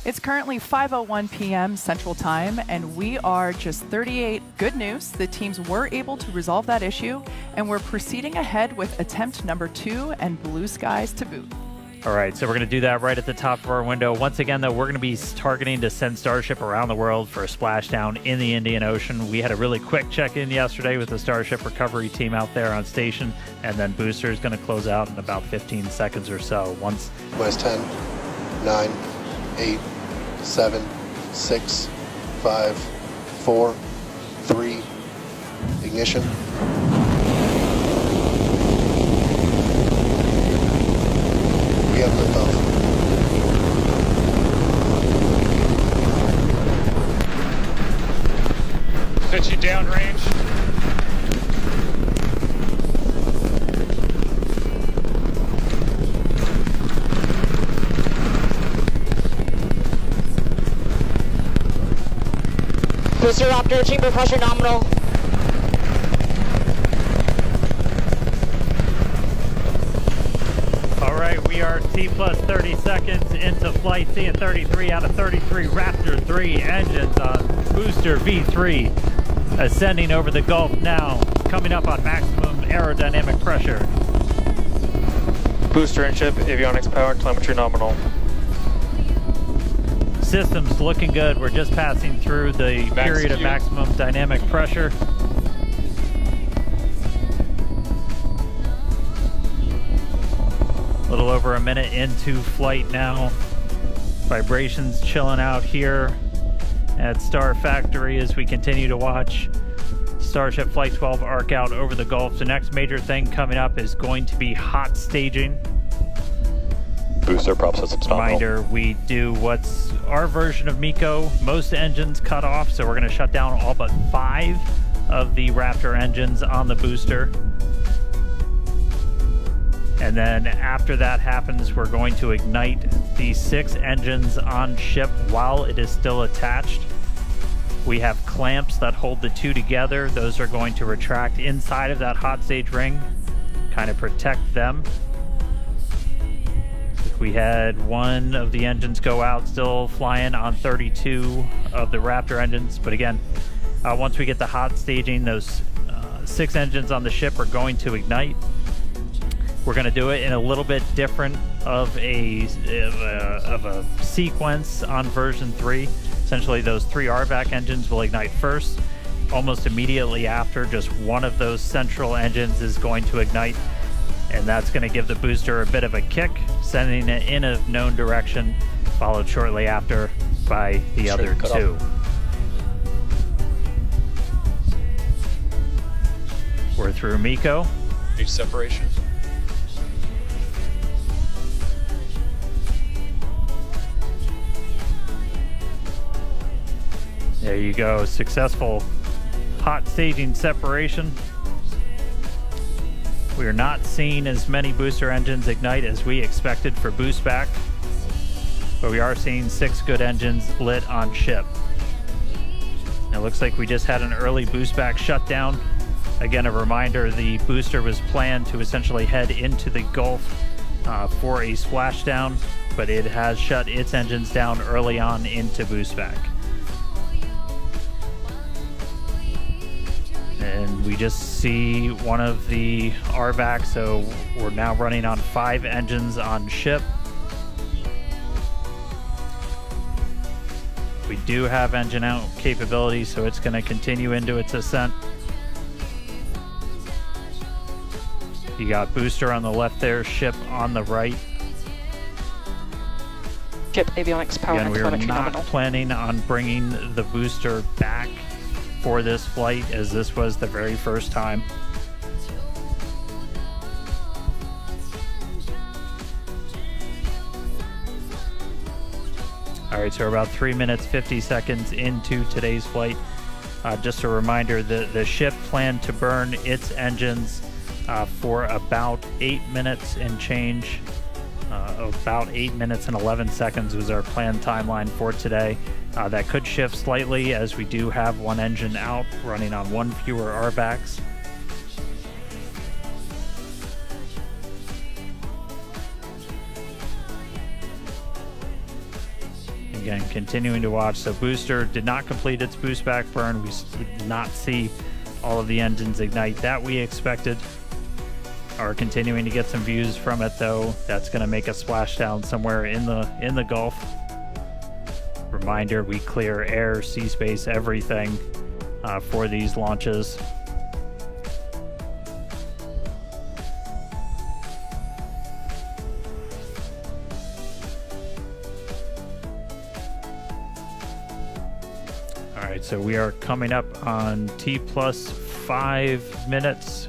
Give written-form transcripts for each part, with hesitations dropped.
It's currently 5:01 p.m. Central Time, and we are just 38. Good news, the teams were able to resolve that issue, and we're proceeding ahead with attempt number 2 and blue skies to boot. All right, so we're going to do that right at the top of our window. Once again, though, we're going to be targeting to send Starship around the world for a splashdown in the Indian Ocean. We had a really quick check-in yesterday with the Starship recovery team out there on station, and then booster is going to close out in about 15 seconds or so. Once. Minus 10, 9, 8, 7, 6, 5, 4, 3, ignition. We have liftoff. Pitching downrange. Booster Raptor, chamber pressure nominal. All right, we are T plus 30 seconds into flight, seeing 33 out of 33 Raptor 3 engines on booster V3, ascending over the Gulf now, coming up on maximum aerodynamic pressure. Booster and ship, avionics power, telemetry nominal. Systems looking good. We're just passing through the period of maximum dynamic pressure. A little over a minute into flight now. Vibrations chilling out here at Star Factory as we continue to watch Starship Flight 12 arc out over the Gulf. The next major thing coming up is going to be hot staging. Booster prop systems nominal. Reminder, we do what's our version of MECO. Most engines cut off, so we're going to shut down all but 5 of the Raptor engines on the booster. And then after that happens, we're going to ignite the 6 engines on ship while it is still attached. We have clamps that hold the 2 together. Those are going to retract inside of that hot stage ring, kind of protect them. We had one of the engines go out, still flying on 32 of the Raptor engines. But again, once we get the hot staging, those 6 engines on the ship are going to ignite. We're going to do it in a little bit different of a sequence on version 3. Essentially, those 3 RVAC engines will ignite first. Almost immediately after, just one of those central engines is going to ignite. And that's going to give the booster a bit of a kick, sending it in a known direction, followed shortly after by the other 2. We're through MECO. Need separation. There you go, successful hot staging separation. We are not seeing as many booster engines ignite as we expected for boost back, but we are seeing 6 good engines lit on ship. It looks like we just had an early boost back shutdown. Again, a reminder, the booster was planned to essentially head into the Gulf for a splashdown, but it has shut its engines down early on into boost back. And we just see one of the RVAC, so we're now running on 5 engines on ship. We do have engine out capability, so it's going to continue into its ascent. You got booster on the left there, ship on the right. Ship avionics power and telemetry we're not nominal. planning on bringing the booster back for this flight, as this was the very first time. All right, so we're about 3 minutes, 50 seconds into today's flight. Just a reminder that the ship planned to burn its engines for about 8 minutes and change. About 8 minutes and 11 seconds was our planned timeline for today. That could shift slightly as we do have one engine out, running on 1 fewer RVACs. Again, continuing to watch. So booster did not complete its boost back burn. We did not see all of the engines ignite that we expected. Are continuing to get some views from it though. That's going to make a splashdown somewhere in the Gulf. Reminder, we clear air, sea space, everything for these launches. All right, so we are coming up on T plus 5 minutes.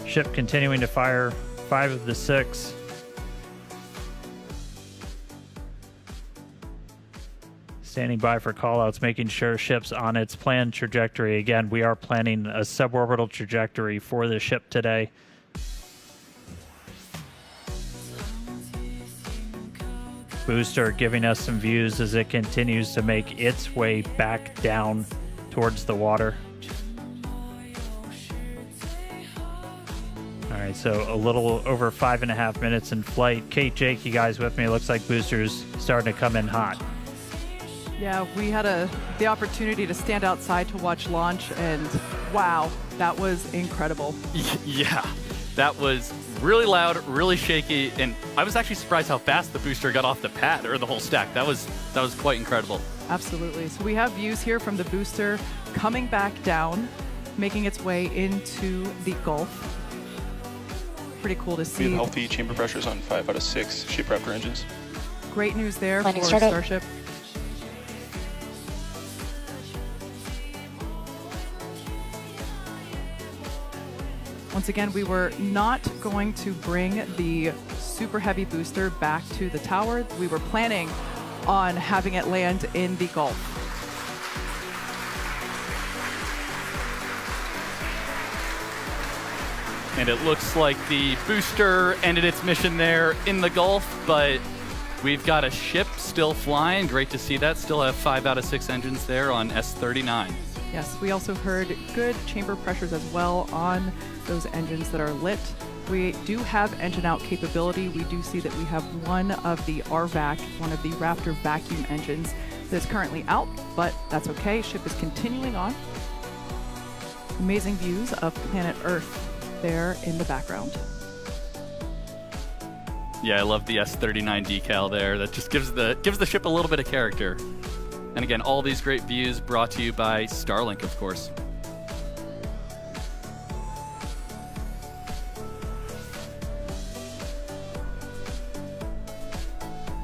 Ship continuing to fire 5 of the 6. Standing by for callouts, making sure ship's on its planned trajectory. Again, we are planning a suborbital trajectory for the ship today. Booster giving us some views as it continues to make its way back down towards the water. All right, so a little over 5.5 minutes in flight. Kate, Jake, you guys with me? It looks like booster's starting to come in hot. Yeah, we had the opportunity to stand outside to watch launch, and wow, that was incredible. Yeah, that was really loud, really shaky, and I was actually surprised how fast the booster got off the pad, or the whole stack. That was quite incredible. Absolutely. So we have views here from the booster coming back down, making its way into the Gulf. Pretty cool to see. We have healthy chamber pressures on 5 out of 6 Shape Raptor engines. Great news there Landing for startup. Starship. Once again, we were not going to bring the super heavy booster back to the tower. We were planning on having it land in the Gulf. And it looks like the booster ended its mission there in the Gulf, but we've got a ship still flying. Great to see that. Still have 5 out of 6 engines there on S39. Yes, we also heard good chamber pressures as well on those engines that are lit. We do have engine out capability. We do see that we have one of the RVAC, one of the Raptor vacuum engines that's currently out, but that's okay. Ship is continuing on. Amazing views of planet Earth there in the background. Yeah, I love the S39 decal there. That just gives the ship a little bit of character. And again, all these great views brought to you by Starlink, of course.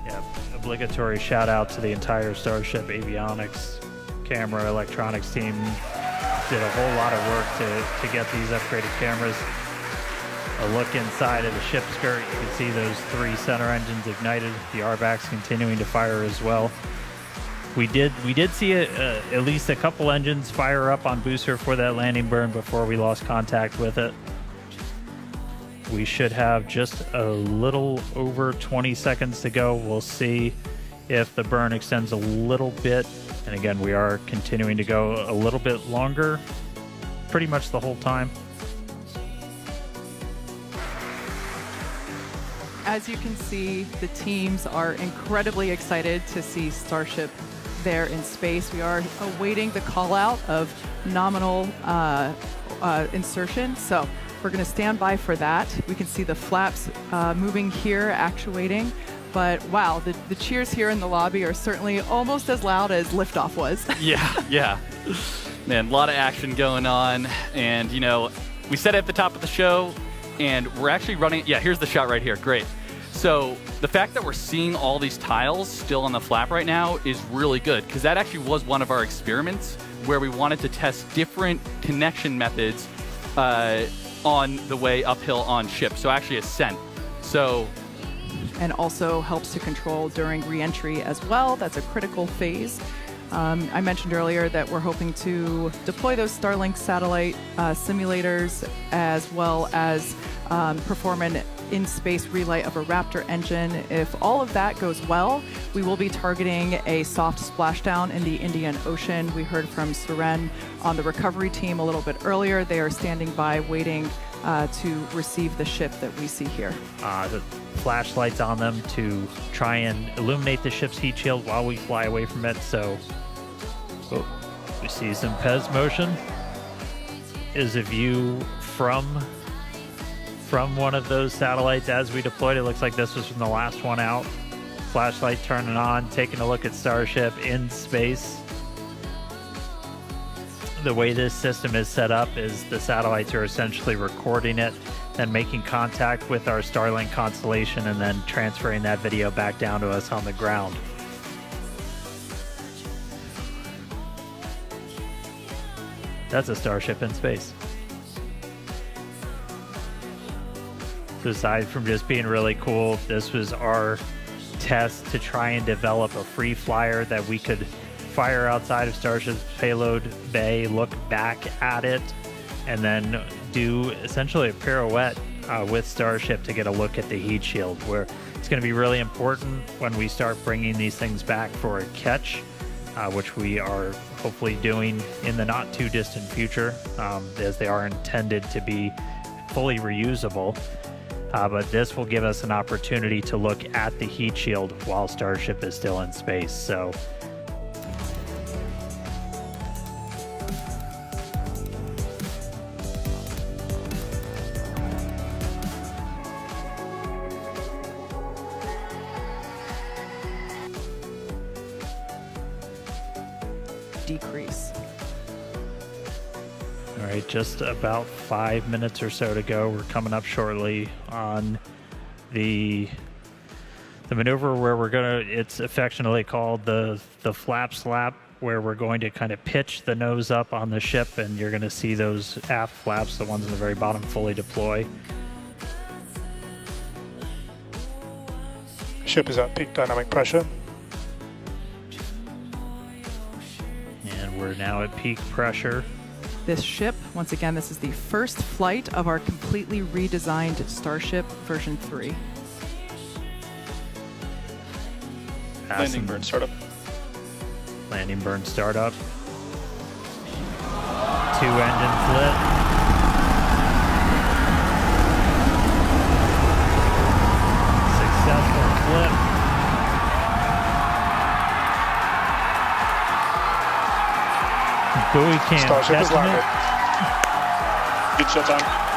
Yeah, obligatory shout out to the entire Starship avionics, camera, electronics team. Did a whole lot of work to get these upgraded cameras. A look inside of the ship skirt, you can see those 3 center engines ignited. The RVAC's continuing to fire as well. We did see at least a couple engines fire up on booster for that landing burn before we lost contact with it. We should have just a little over 20 seconds to go. We'll see if the burn extends a little bit. And again, we are continuing to go a little bit longer, pretty much the whole time. As you can see, the teams are incredibly excited to see Starship there in space. We are awaiting the call out of nominal insertion, so we're going to stand by for that. We can see the flaps moving here, actuating. But wow, the cheers here in the lobby are certainly almost as loud as liftoff was. Yeah. Man, a lot of action going on. And, you know, we said it at the top of the show, and we're actually running. Yeah, here's the shot right here. Great. So the fact that we're seeing all these tiles still on the flap right now is really good, because that actually was one of our experiments where we wanted to test different connection methods on the way uphill on ship. So actually ascent. So. And also helps to control during re-entry as well. That's a critical phase. I mentioned earlier that we're hoping to deploy those Starlink satellite simulators, as well as perform an in-space relay of a Raptor engine. If all of that goes well, we will be targeting a soft splashdown in the Indian Ocean. We heard from Suren on the recovery team a little bit earlier. They are standing by waiting to receive the ship that we see here. The flashlights on them to try and illuminate the ship's heat shield while we fly away from it. So we see some PES motion. Is a view from one of those satellites as we deployed. It looks like this was from the last one out. Flashlight turning on, taking a look at Starship in space. The way this system is set up is the satellites are essentially recording it, then making contact with our Starlink constellation, and then transferring that video back down to us on the ground. That's a Starship in space. So aside from just being really cool, this was our test to try and develop a free flyer that we could fire outside of Starship's payload bay, look back at it, and then do essentially a pirouette with Starship to get a look at the heat shield, where it's going to be really important when we start bringing these things back for a catch, which we are hopefully doing in the not too distant future, as they are intended to be fully reusable. But this will give us an opportunity to look at the heat shield while Starship is still in space. So decrease. all right, just about 5 minutes or so to go. We're coming up shortly on the maneuver where we're gonna, it's affectionately called the flap slap, where we're going to kind of pitch the nose up on the ship, and you're gonna see those aft flaps, the ones in the very bottom, fully deploy. Ship is at peak dynamic pressure. And we're now at peak pressure. This ship, once again, this is the first flight of our completely redesigned Starship version 3. Landing burn startup. Landing burn startup. 2 engines lit. Successful flip. Buoy cam Starship is catching landed. it. Good shutdown.